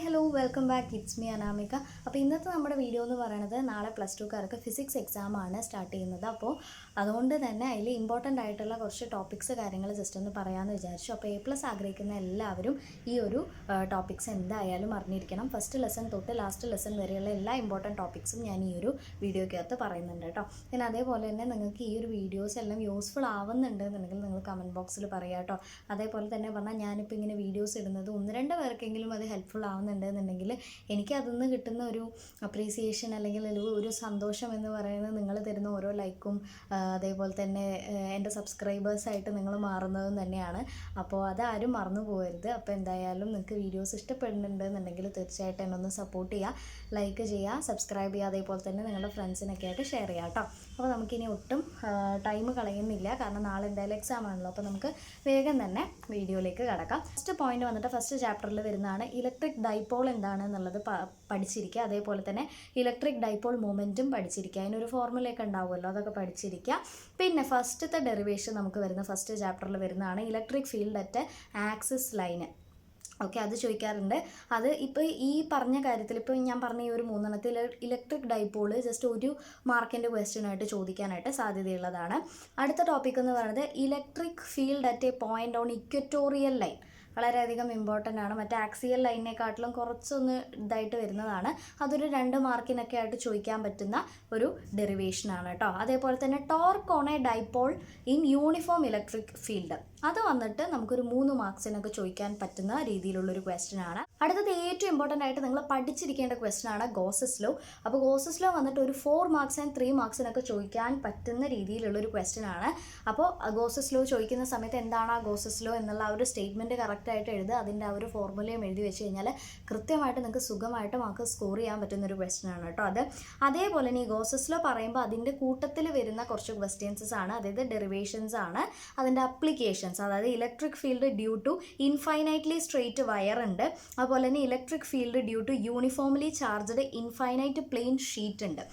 Hello welcome back. It's me Anamika. അപ്പോൾ ഇന്നത്തെ നമ്മുടെ വീഡിയോ എന്ന് പറയുന്നത് നാളെ +2കാർക്ക് ഫിസിക്സ് എക്സാമാണ് സ്റ്റാർട്ട് ചെയ്യുന്നത്. അപ്പോൾ അതുകൊണ്ട് തന്നെ അതിൽ ഇമ്പോർട്ടൻ്റ് ആയിട്ടുള്ള കുറച്ച് ടോപ്പിക്സ് കാര്യങ്ങൾ ജസ്റ്റ് ഒന്ന് പറയാമെന്ന് വിചാരിച്ചു. അപ്പോൾ A+ ആഗ്രഹിക്കുന്ന എല്ലാവരും ഈ ഒരു ടോപ്പിക്സ് എന്തായാലും അറിഞ്ഞിരിക്കണം. ഫസ്റ്റ് ലെസൺ തൊട്ട് ലാസ്റ്റ് ലെസൺ വരെയുള്ള എല്ലാ ഇമ്പോർട്ടൻറ്റ് ടോപ്പിക്സും ഞാൻ ഈ ഒരു വീഡിയോയ്ക്കകത്ത് പറയുന്നുണ്ട് കേട്ടോ. പിന്നെ അതേപോലെ തന്നെ നിങ്ങൾക്ക് ഈ ഒരു വീഡിയോസ് എല്ലാം യൂസ്ഫുൾ ആവുന്നുണ്ടെന്നുണ്ടെങ്കിൽ നിങ്ങൾ കമൻറ്റ് ബോക്സിൽ പറയാം കേട്ടോ. അതേപോലെ തന്നെ പറഞ്ഞാൽ ഞാനിപ്പോൾ ഇങ്ങനെ വീഡിയോസ് ഇടുന്നത് 1-2 പേർക്കെങ്കിലും അത് ഹെൽപ്ഫുൾ ആവുന്നുണ്ടെന്നുണ്ടെങ്കിൽ എനിക്ക് അതിൽ നിന്ന് കിട്ടുന്ന ഒരു അപ്രീസിയേഷൻ അല്ലെങ്കിൽ ഒരു സന്തോഷം എന്ന് പറയുന്നത് നിങ്ങൾ തരുന്ന ഓരോ ലൈക്കും അതേപോലെ തന്നെ എൻ്റെ സബ്സ്ക്രൈബേഴ്സായിട്ട് നിങ്ങൾ മാറുന്നതും തന്നെയാണ്. അപ്പോൾ അതാരും മറന്നു പോകരുത്. അപ്പോൾ എന്തായാലും നിങ്ങൾക്ക് വീഡിയോസ് ഇഷ്ടപ്പെടുന്നുണ്ടെന്നുണ്ടെങ്കിൽ തീർച്ചയായിട്ടും എന്നെ ഒന്ന് സപ്പോർട്ട് ചെയ്യുക, ലൈക്ക് ചെയ്യുക, സബ്സ്ക്രൈബ് ചെയ്യുക, അതേപോലെ തന്നെ നിങ്ങളുടെ ഫ്രണ്ട്സിനൊക്കെ ആയിട്ട് ഷെയർ ചെയ്യാം കേട്ടോ. അപ്പോൾ നമുക്കിനി ഒട്ടും ടൈം കളയുന്നില്ല, കാരണം നാളെ എന്തായാലും എക്സാം ആണല്ലോ. അപ്പോൾ നമുക്ക് വേഗം തന്നെ വീഡിയോയിലേക്ക് കടക്കാം. ഫസ്റ്റ് പോയിന്റ് വന്നിട്ട് ഫസ്റ്റ് ചാപ്റ്ററിൽ വരുന്നതാണ് ഇലക്ട്രിക് ഡൈപോൾ എന്താണ് എന്നുള്ളത് പഠിച്ചിരിക്കുക. അതേപോലെ തന്നെ ഇലക്ട്രിക് ഡൈപോൾ മൊമെൻറ്റും പഠിച്ചിരിക്കുക. അതിനൊരു ഫോർമുലയൊക്കെ ഉണ്ടാവുമല്ലോ, അതൊക്കെ പഠിച്ചിരിക്കുക. പിന്നെ ഫസ്റ്റത്തെ ഡെറിവേഷൻ നമുക്ക് വരുന്ന ഫസ്റ്റ് ചാപ്റ്ററിൽ വരുന്നതാണ് electric field at axis line. Okay, അത് ചോദിക്കാറുണ്ട്. അത് ഇപ്പോൾ ഈ പറഞ്ഞ കാര്യത്തിൽ ഇപ്പോൾ ഞാൻ പറഞ്ഞ ഈ ഒരു 3 ഇലക്ട്രിക് ഡൈപോൾ ജസ്റ്റ് ഒരു മാർക്കിൻ്റെ ക്വസ്റ്റ്യനായിട്ട് ചോദിക്കാനായിട്ട് സാധ്യതയുള്ളതാണ്. അടുത്ത ടോപ്പിക് എന്ന് പറയുന്നത് electric field at A point on equatorial line. വളരെയധികം ഇമ്പോർട്ടൻ്റ് ആണ്. മറ്റേ ആക്സിയൽ ലൈനിനെക്കാട്ടിലും കുറച്ചൊന്ന് ഇതായിട്ട് വരുന്നതാണ്. അതൊരു 2 മാർക്കിനൊക്കെ ആയിട്ട് ചോദിക്കാൻ പറ്റുന്ന ഒരു ഡെറിവേഷനാണ് കേട്ടോ. അതേപോലെ തന്നെ torque on A dipole in uniform electric field, അത് വന്നിട്ട് നമുക്കൊരു 3 മാർക്സിനൊക്കെ ചോദിക്കാൻ പറ്റുന്ന രീതിയിലുള്ളൊരു ക്വസ്റ്റ്യൻ ആണ്. അടുത്തത് ഏറ്റവും ഇമ്പോർട്ടൻ്റ് ആയിട്ട് നിങ്ങൾ പഠിച്ചിരിക്കേണ്ട ക്വസ്റ്റ്യൻ ആണ് ഗോസസ് ലോ. അപ്പോൾ ഗോസസ് ലോ വന്നിട്ട് ഒരു 4 മാർക്സ് ആൻഡ് 3 മാർക്സിനൊക്കെ ചോദിക്കാൻ പറ്റുന്ന രീതിയിലുള്ളൊരു ക്വസ്റ്റ്യൻ ആണ്. അപ്പോൾ ഗോസസ് ലോ ചോദിക്കുന്ന സമയത്ത് എന്താണ് ആ ഗോസസ് ലോ എന്നുള്ള ആ ഒരു സ്റ്റേറ്റ്മെൻറ്റ് കറക്റ്റായിട്ട് എഴുതുക. അതിൻ്റെ ആ ഒരു ഫോർമുലയും എഴുതി വെച്ച് കഴിഞ്ഞാൽ കൃത്യമായിട്ട് നിങ്ങൾക്ക് സുഖമായിട്ട് മാർക്ക് സ്കോർ ചെയ്യാൻ പറ്റുന്നൊരു ക്വസ്റ്റ്യൻ ആണ് കേട്ടോ. അതേപോലെ തന്നെ ഈ ഗോസസ് ലോ പറയുമ്പോൾ അതിൻ്റെ കൂട്ടത്തിൽ വരുന്ന കുറച്ച് ക്വസ്റ്റ്യൻസ് ആണ്, അതായത് ഡെറിവേഷൻസ് ആണ്, അതിൻ്റെ അപ്ലിക്കേഷൻ. അതായത് electric field due to infinitely straight wire ഉണ്ട്. അതുപോലെ തന്നെ electric field due to uniformly charged infinite plane sheet ഉണ്ട്.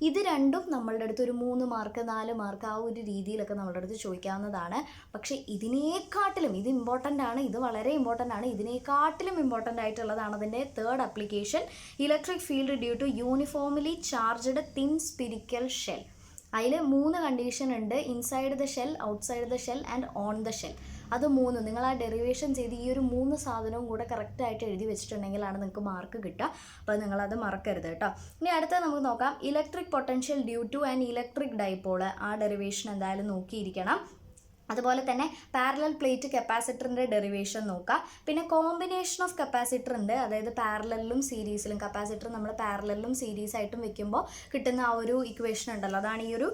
ഇത് രണ്ടും നമ്മളുടെ അടുത്ത് ഒരു 3 മാർക്ക് 4 മാർക്ക് ആ ഒരു രീതിയിലൊക്കെ നമ്മളുടെ അടുത്ത് ചോദിക്കാവുന്നതാണ്. പക്ഷേ ഇതിനേക്കാട്ടിലും ഇത് ഇമ്പോർട്ടൻ്റ് ആണ്, ഇത് വളരെ ഇമ്പോർട്ടൻ്റ് ആണ്. ഇതിനേക്കാട്ടിലും ഇമ്പോർട്ടൻ്റ് ആയിട്ടുള്ളതാണ് അതിൻ്റെ third application electric field due to uniformly charged thin spherical shell. അതിൽ 3 കണ്ടീഷൻ ഉണ്ട്: inside the shell, outside the shell and on the shell. അത് 3 നിങ്ങൾ ആ ഡെറിവേഷൻ ചെയ്ത് ഈ ഒരു 3 സാധനവും കൂടെ കറക്റ്റായിട്ട് എഴുതി വെച്ചിട്ടുണ്ടെങ്കിലാണ് നിങ്ങൾക്ക് മാർക്ക് കിട്ടുക. അപ്പോൾ നിങ്ങളത് മറക്കരുത് കേട്ടോ. ഇനി അടുത്തത് നമുക്ക് നോക്കാം electric potential due two and electric dipole. ആ ഡെറിവേഷൻ എന്തായാലും നോക്കിയിരിക്കണം. അതുപോലെ തന്നെ പാരലൽ പ്ലേറ്റ് കപ്പാസിറ്ററിൻ്റെ ഡെറിവേഷൻ നോക്കുക. പിന്നെ കോമ്പിനേഷൻ ഓഫ് കപ്പാസിറ്റർ ഉണ്ട്, അതായത് പാരലലിലും സീരീസിലും. കപ്പാസിറ്റർ നമ്മൾ പാരലലിലും സീരീസ് ആയിട്ടും വെക്കുമ്പോൾ കിട്ടുന്ന ആ ഒരു ഇക്വേഷൻ ഉണ്ടല്ലോ, അതാണ് ഈ ഒരു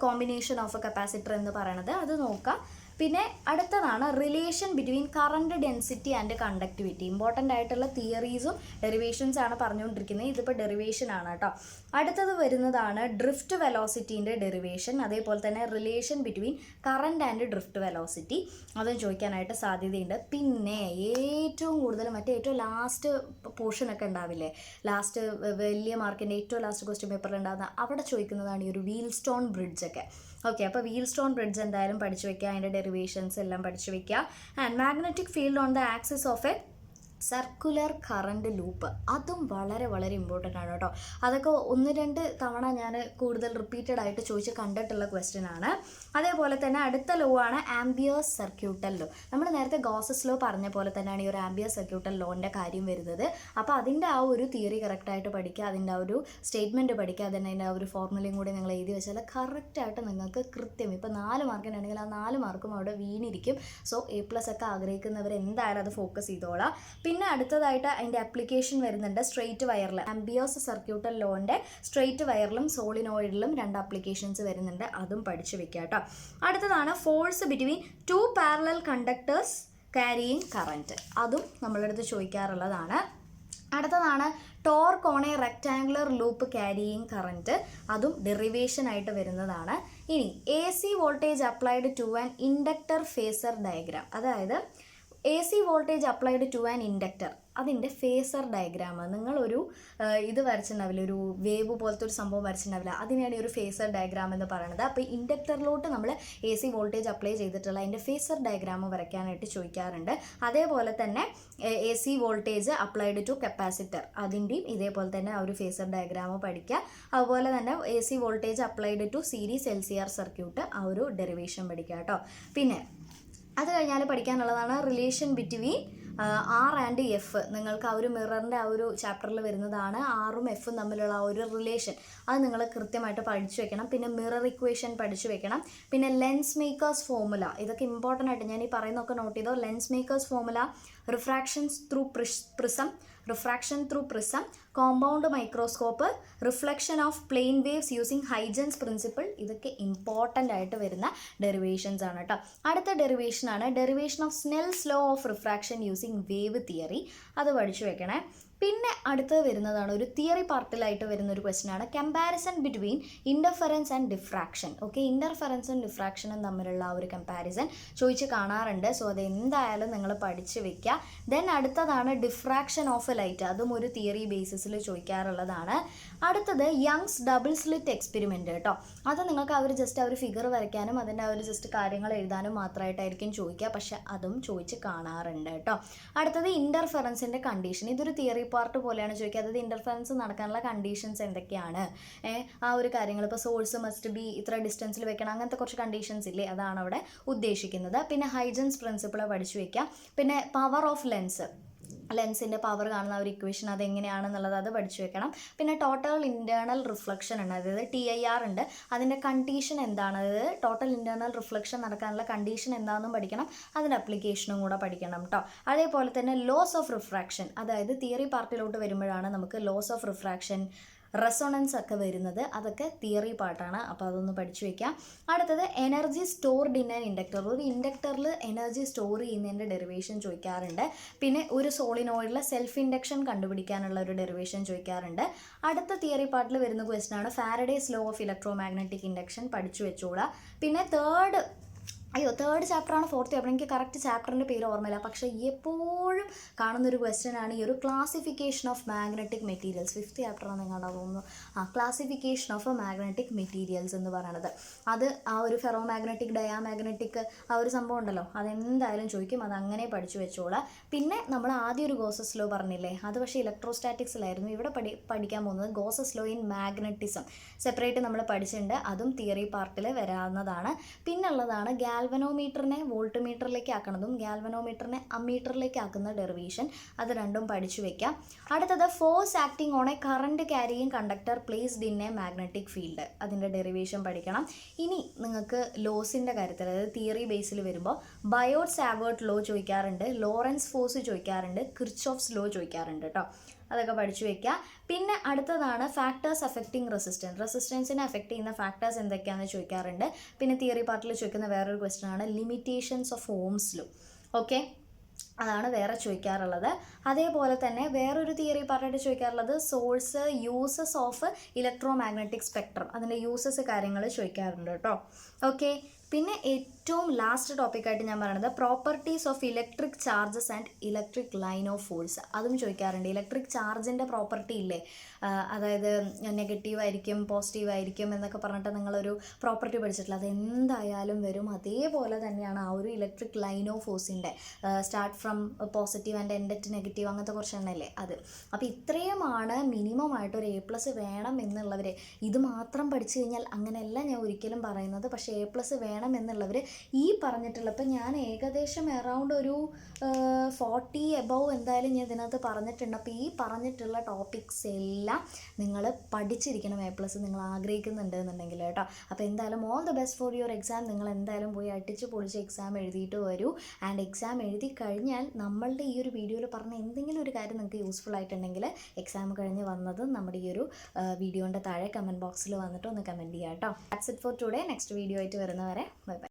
കോമ്പിനേഷൻ ഓഫ് കപ്പാസിറ്റർ എന്ന് പറയുന്നത്. അത് നോക്കുക. പിന്നെ അടുത്തതാണ് relation between current density and conductivity. Important ആയിട്ടുള്ള തിയറീസും ഡെറിവേഷൻസ് ആണ് പറഞ്ഞുകൊണ്ടിരിക്കുന്നത്. ഇതിപ്പോൾ ഡെറിവേഷൻ ആണ് കേട്ടോ. അടുത്തത് വരുന്നതാണ് ഡ്രിഫ്റ്റ് വെലോസിറ്റീൻ്റെ ഡെറിവേഷൻ. അതേപോലെ തന്നെ relation between current and drift velocity, അതും ചോദിക്കാനായിട്ട് സാധ്യതയുണ്ട്. പിന്നെ ഏറ്റവും കൂടുതൽ ഏറ്റവും ലാസ്റ്റ് പോർഷനൊക്കെ ഉണ്ടാവില്ലേ, ലാസ്റ്റ് വലിയ മാർക്കിൻ്റെ ഏറ്റവും ലാസ്റ്റ് ക്വസ്റ്റ്യൻ പേപ്പറിൽ ഉണ്ടാകുന്ന അവിടെ ചോദിക്കുന്നതാണ് ഈ ഒരു വീൽ സ്റ്റോൺ ബ്രിഡ്ജൊക്കെ. ഓക്കെ, അപ്പോൾ വീൽ സ്റ്റോൺ ബ്രിഡ്ജ് എന്തായാലും പഠിച്ചു വയ്ക്കുക, അതിൻ്റെ ഡെറിവേഷൻസ് എല്ലാം പഠിച്ചു വയ്ക്കുക. And magnetic field on the axis of A circular current loop, അതും വളരെ വളരെ ഇമ്പോർട്ടൻ്റ് ആണ് കേട്ടോ. അതൊക്കെ 1-2 തവണ ഞാൻ കൂടുതൽ റിപ്പീറ്റഡ് ആയിട്ട് ചോദിച്ച് കണ്ടിട്ടുള്ള ക്വസ്റ്റ്യൻ ആണ്. അതേപോലെ തന്നെ അടുത്ത ലോ ആണ് ആംബിയേഴ്സ് സർക്യൂട്ടൽ ലോ. നമ്മൾ നേരത്തെ ഗോസസ് ലോ പറഞ്ഞ പോലെ തന്നെയാണ് ഈ ഒരു ആംബിയേഴ്സ് സർക്യൂട്ടൽ ലോൻ്റെ കാര്യം വരുന്നത്. അപ്പോൾ അതിൻ്റെ ആ ഒരു തിയറി കറക്റ്റായിട്ട് പഠിക്കുക, അതിൻ്റെ ആ ഒരു സ്റ്റേറ്റ്മെൻറ്റ് പഠിക്കുക, അതിൻ്റെ ആ ഒരു ഫോർമുലയും കൂടി നിങ്ങൾ എഴുതി വെച്ചാൽ കറക്റ്റായിട്ട് നിങ്ങൾക്ക് കൃത്യം ഇപ്പോൾ 4 മാർക്കിനാണെങ്കിൽ ആ 4 മാർക്കും അവിടെ വീണിരിക്കും. സോ A+ ഒക്കെ ആഗ്രഹിക്കുന്നവർ എന്തായാലും അത് ഫോക്കസ് ചെയ്തോളാം. പിന്നെ അടുത്തതായിട്ട് അതിൻ്റെ ആപ്ലിക്കേഷൻ വരുന്നുണ്ട് സ്ട്രെയിറ്റ് വയറിൽ. ആംബിയേഴ്സ് സർക്യൂട്ടൽ ലോൻ്റെ സ്ട്രെയിറ്റ് വയറിലും സോളിനോയിഡിലും 2 ആപ്ലിക്കേഷൻസ് വരുന്നുണ്ട്, അതും പഠിച്ചു വെക്കുക കേട്ടോ. അടുത്തതാണ് force between 2 parallel conductors carrying current, അതും നമ്മളുടെ അടുത്ത് ചോദിക്കാറുള്ളതാണ്. അടുത്തതാണ് torque on a rectangular loop carrying current, അതും ഡെറിവേഷൻ ആയിട്ട് വരുന്നതാണ്. ഇനി AC voltage applied to an inductor phasor diagram, അതായത് AC voltage applied to an inductor, അതിൻ്റെ ഫേസർ ഡയഗ്രാം. നിങ്ങളൊരു ഇത് വരച്ചിട്ടുണ്ടാവില്ല, ഒരു വേവ് പോലത്തെ ഒരു സംഭവം വരച്ചിട്ടുണ്ടാവില്ല, അതിനെയാണ് ഒരു ഫേസർ ഡയഗ്രാം എന്ന് പറയുന്നത്. അപ്പോൾ ഇൻഡക്ടറിലോട്ട് നമ്മൾ AC വോൾട്ടേജ് അപ്ലൈ ചെയ്തിട്ടുള്ള അതിൻ്റെ ഫേസർ ഡയഗ്രാം വരയ്ക്കാനായിട്ട് ചോദിക്കാറുണ്ട്. അതേപോലെ തന്നെ AC voltage applied to capacitor, അതിൻ്റെയും ഇതേപോലെ തന്നെ ആ ഒരു ഫേസർ ഡയഗ്രാം പഠിക്കുക. അതുപോലെ തന്നെ AC voltage applied to series LCR circuit, ആ ഒരു ഡെറിവേഷൻ പഠിക്കുക കേട്ടോ. പിന്നെ അത് കഴിഞ്ഞാൽ പഠിക്കാനുള്ളതാണ് relation between R and F. നിങ്ങൾക്ക് ആ ഒരു മിററിൻ്റെ ആ ഒരു ചാപ്റ്ററിൽ വരുന്നതാണ് ആറും എഫും തമ്മിലുള്ള ആ ഒരു റിലേഷൻ. അത് നിങ്ങൾ കൃത്യമായിട്ട് പഠിച്ചു വെക്കണം. പിന്നെ മിറർ ഇക്വേഷൻ പഠിച്ചു വെക്കണം. പിന്നെ ലെൻസ് മേക്കേഴ്സ് ഫോർമുല, ഇതൊക്കെ ഇമ്പോർട്ടൻ്റ് ആയിട്ട് ഞാൻ ഈ പറയുന്നതൊക്കെ നോട്ട് ചെയ്തോ. Lens makers formula, refractions through prism, refraction through prism, compound microscope, reflection of plane waves using Huygens principle, ഇതൊക്കെ ഇമ്പോർട്ടൻ്റ് ആയിട്ട് വരുന്ന ഡെറിവേഷൻസ് ആണ് കേട്ടോ. അടുത്ത ഡെറിവേഷനാണ് derivation of Snell's law of refraction using wave theory, അത് പഠിച്ചു വെക്കണേ. പിന്നെ അടുത്തത് വരുന്നതാണ് ഒരു തിയറി പാർട്ടിലായിട്ട് വരുന്ന ഒരു ക്വസ്റ്റ്യൻ ആണ് comparison between interference and diffraction. Okay, ഇൻ്റർഫെറൻസും ഡിഫ്രാക്ഷനും തമ്മിലുള്ള ആ ഒരു കമ്പാരിസൺ ചോദിച്ച് കാണാറുണ്ട്. സോ അത് എന്തായാലും നിങ്ങൾ പഠിച്ച് വെക്കുക. ദെൻ അടുത്തതാണ് ഡിഫ്രാക്ഷൻ ഓഫ് ലൈറ്റ്, അതും ഒരു തിയറി ബേസിസിൽ ചോദിക്കാറുള്ളതാണ്. അടുത്തത് യങ്സ് ഡബിൾ സ്ലിറ്റ് എക്സ്പെരിമെൻറ്റ് കേട്ടോ. അത് നിങ്ങൾക്ക് അവർ ജസ്റ്റ് അവർ ഫിഗർ വരയ്ക്കാനും അതിൻ്റെ അവർ ജസ്റ്റ് കാര്യങ്ങൾ എഴുതാനും മാത്രമായിട്ടായിരിക്കും ചോദിക്കുക, പക്ഷെ അതും ചോദിച്ച് കാണാറുണ്ട് കേട്ടോ. അടുത്തത് ഇൻ്റർഫെറൻസിൻ്റെ കണ്ടീഷൻ, ഇതൊരു തിയറി പാർട്ട് പോലെയാണ് ചോദിക്കുക. അതായത് ഇൻ്റർഫെറൻസ് നടക്കാനുള്ള കണ്ടീഷൻസ് എന്തൊക്കെയാണ്, ആ ഒരു കാര്യങ്ങൾ. ഇപ്പോൾ സോഴ്സ് മസ്റ്റ് ബി ഇത്ര ഡിസ്റ്റൻസിൽ വെക്കണം, അങ്ങനത്തെ കുറച്ച് കണ്ടീഷൻസ് ഇല്ലേ, അതാണ് അവിടെ ഉദ്ദേശിക്കുന്നത്. പിന്നെ ഹൈജൻസ് പ്രിൻസിപ്പിൾ പഠിച്ചു വയ്ക്കുക. പിന്നെ പവർ ഓഫ് ലെൻസിൻ്റെ പവർ കാണുന്ന ഒരു ഇക്വേഷൻ അതെങ്ങനെയാണെന്നുള്ളത് അത് പഠിച്ചു വെക്കണം. പിന്നെ ടോട്ടൽ ഇൻറ്റേർണൽ റിഫ്ലക്ഷൻ ഉണ്ട്, അതായത് TIR ഉണ്ട്, അതിൻ്റെ കണ്ടീഷൻ എന്താണ്, അതായത് ടോട്ടൽ ഇൻറ്റേർണൽ റിഫ്ലക്ഷൻ നടക്കാനുള്ള കണ്ടീഷൻ എന്താണെന്നും പഠിക്കണം, അതിൻ്റെ അപ്ലിക്കേഷനും കൂടെ പഠിക്കണം കേട്ടോ. അതേപോലെ തന്നെ ലോസ് ഓഫ് റിഫ്രാക്ഷൻ, അതായത് തിയറി പാർട്ടിലോട്ട് വരുമ്പോഴാണ് നമുക്ക് ലോസ് ഓഫ് റിഫ്രാക്ഷൻ, റെസൊണൻസ് ഒക്കെ വരുന്നത്, അതൊക്കെ തിയറി പാർട്ടാണ്. അപ്പോൾ അതൊന്ന് പഠിച്ചു വയ്ക്കാം. അടുത്തത് energy stored in an inductor, ഒരു ഇൻഡക്ടറിൽ എനർജി സ്റ്റോർ ചെയ്യുന്നതിൻ്റെ ഡെറിവേഷൻ ചോദിക്കാറുണ്ട്. പിന്നെ ഒരു സോളിനോയിഡിലെ സെൽഫ് ഇൻഡക്ഷൻ കണ്ടുപിടിക്കാനുള്ള ഒരു ഡെറിവേഷൻ ചോദിക്കാറുണ്ട്. അടുത്ത തിയറി പാർട്ടിൽ വരുന്ന ക്വസ്റ്റ്യൻ ആണ് Faraday's law of electro magnetic induction, പഠിച്ചു വെച്ചോളാം. പിന്നെ തേർഡ് ചാപ്റ്ററാണ് ഫോർത്ത് ചാപ്റ്റർ, എനിക്ക് കറക്റ്റ് ചാപ്റ്ററിൻ്റെ പേര് ഓർമ്മയില്ല, പക്ഷേ എപ്പോഴും കാണുന്നൊരു ക്വസ്റ്റ്യൻ ആണ് ഈ ഒരു classification of magnetic materials. Fifth ചാപ്റ്ററാണ് നിങ്ങളുടെ തോന്നുന്നു. ക്ലാസിഫിക്കേഷൻ ഓഫ് മാഗ്നറ്റിക് മെറ്റീരിയൽസ് എന്ന് പറയുന്നത്, അത് ആ ഒരു ഫെറോ മാഗ്നറ്റിക്, ഡയാമാഗ്നറ്റിക്, ആ ഒരു സംഭവം ഉണ്ടല്ലോ, അതെന്തായാലും ചോദിക്കും, അത് അങ്ങനെ പഠിച്ചു വെച്ചോളാം. പിന്നെ നമ്മൾ ആദ്യം ഒരു ഗോസസ് ലോ പറഞ്ഞില്ലേ, അത് പക്ഷേ ഇലക്ട്രോസ്റ്റാറ്റിക്സിലായിരുന്നു. ഇവിടെ പഠിക്കാൻ പോകുന്നത് Gauss's law in magnetism, separate നമ്മൾ പഠിച്ചിട്ടുണ്ട്, അതും തിയറി പാർട്ടിൽ വരാവുന്നതാണ്. പിന്നുള്ളതാണ് ഗാൽവനോമീറ്ററിനെ വോൾട്ട് മീറ്ററിലേക്ക് ആക്കുന്നതും ഗാൽവനോമീറ്ററിനെ അമ്മീറ്ററിലേക്ക് ആക്കുന്ന ഡെറിവേഷൻ, അത് രണ്ടും പഠിച്ചു വെക്കാം. അടുത്തത് force acting on a current carrying conductor placed in a magnetic field, അതിൻ്റെ ഡെറിവേഷൻ പഠിക്കണം. ഇനി നിങ്ങൾക്ക് ലോസിൻ്റെ കാര്യത്തിൽ, അതായത് തിയറി ബേസിൽ വരുമ്പോൾ ബയോട്ട് സാവേർട്ട് ലോ ചോദിക്കാറുണ്ട്, ലോറൻസ് ഫോഴ്സ് ചോദിക്കാറുണ്ട്, കിർച്ചോഫ്സ് ലോ ചോദിക്കാറുണ്ട് കേട്ടോ. അതൊക്കെ പഠിച്ചു വയ്ക്കുക. പിന്നെ അടുത്തതാണ് ഫാക്ടേഴ്സ് അഫക്റ്റിംഗ് റെസിസ്റ്റൻസിനെ അഫക്റ്റ് ചെയ്യുന്ന ഫാക്ടേഴ്സ് എന്തൊക്കെയാണെന്ന് ചോദിക്കാറുണ്ട്. പിന്നെ തിയറി പാർട്ടിൽ ചോദിക്കുന്ന വേറൊരു ക്വസ്റ്റ്യൻ ആണ് limitations of Ohm's law. Okay, അതാണ് വേറെ ചോദിക്കാറുള്ളത്. അതേപോലെ തന്നെ വേറൊരു തിയറി പാർട്ടായിട്ട് ചോദിക്കാറുള്ളത് source uses of electromagnetic spectrum, അതിൻ്റെ യൂസസ് കാര്യങ്ങൾ ചോദിക്കാറുണ്ട് കേട്ടോ. ഓക്കെ, പിന്നെ ഏറ്റവും ലാസ്റ്റ് ടോപ്പിക്കായിട്ട് ഞാൻ പറയുന്നത് properties of electric charges and electric line of force, അതും ചോദിക്കാറുണ്ട്. ഇലക്ട്രിക് ചാർജിൻ്റെ പ്രോപ്പർട്ടി ഇല്ലേ, അതായത് നെഗറ്റീവ് ആയിരിക്കും പോസിറ്റീവ് ആയിരിക്കും എന്നൊക്കെ പറഞ്ഞിട്ട് നിങ്ങളൊരു പ്രോപ്പർട്ടി പഠിച്ചിട്ടില്ല, അത് എന്തായാലും വരും. അതേപോലെ തന്നെയാണ് ആ ഒരു ഇലക്ട്രിക് ലൈൻ ഓഫ് ഫോഴ്സിൻ്റെ start from positive and end at negative, അങ്ങനത്തെ കുറച്ച് എണ്ണല്ലേ അത്. അപ്പോൾ ഇത്രയുമാണ് മിനിമം ആയിട്ട് ഒരു A+ വേണം എന്നുള്ളവർ. ഇത് മാത്രം പഠിച്ചു കഴിഞ്ഞാൽ അങ്ങനെയല്ല ഞാൻ ഒരിക്കലും പറയുന്നത്, പക്ഷേ A+ വേണം എന്നുള്ളവർ ഈ പറഞ്ഞിട്ടുള്ള, ഇപ്പം ഞാൻ ഏകദേശം അറൗണ്ട് ഒരു 40 എബവ് എന്തായാലും ഞാൻ ഇതിനകത്ത് പറഞ്ഞിട്ടുണ്ട്. അപ്പോൾ ഈ പറഞ്ഞിട്ടുള്ള ടോപ്പിക്സ് എല്ലാം നിങ്ങൾ പഠിച്ചിരിക്കണം A+ നിങ്ങൾ ആഗ്രഹിക്കുന്നുണ്ട് എന്നുണ്ടെങ്കിൽ കേട്ടോ. അപ്പോൾ എന്തായാലും all the best for your exam. നിങ്ങൾ എന്തായാലും പോയി അടിച്ച് പൊളിച്ച് എക്സാം എഴുതിയിട്ട് വരൂ. ആൻഡ് എക്സാം എഴുതി കഴിഞ്ഞാൽ നമ്മളുടെ ഈ ഒരു വീഡിയോയിൽ പറഞ്ഞ എന്തെങ്കിലും ഒരു കാര്യം നിങ്ങൾക്ക് യൂസ്ഫുൾ ആയിട്ടുണ്ടെങ്കിൽ എക്സാം കഴിഞ്ഞ് വന്നത് നമ്മുടെ ഈ ഒരു വീഡിയോൻ്റെ താഴെ കമൻറ്റ് ബോക്സിൽ വന്നിട്ട് ഒന്ന് കമൻറ്റ് ചെയ്യാം കേട്ടോ. That's it for today. Next video ആയിട്ട് വരുന്നവരെ ബൈ ബൈ.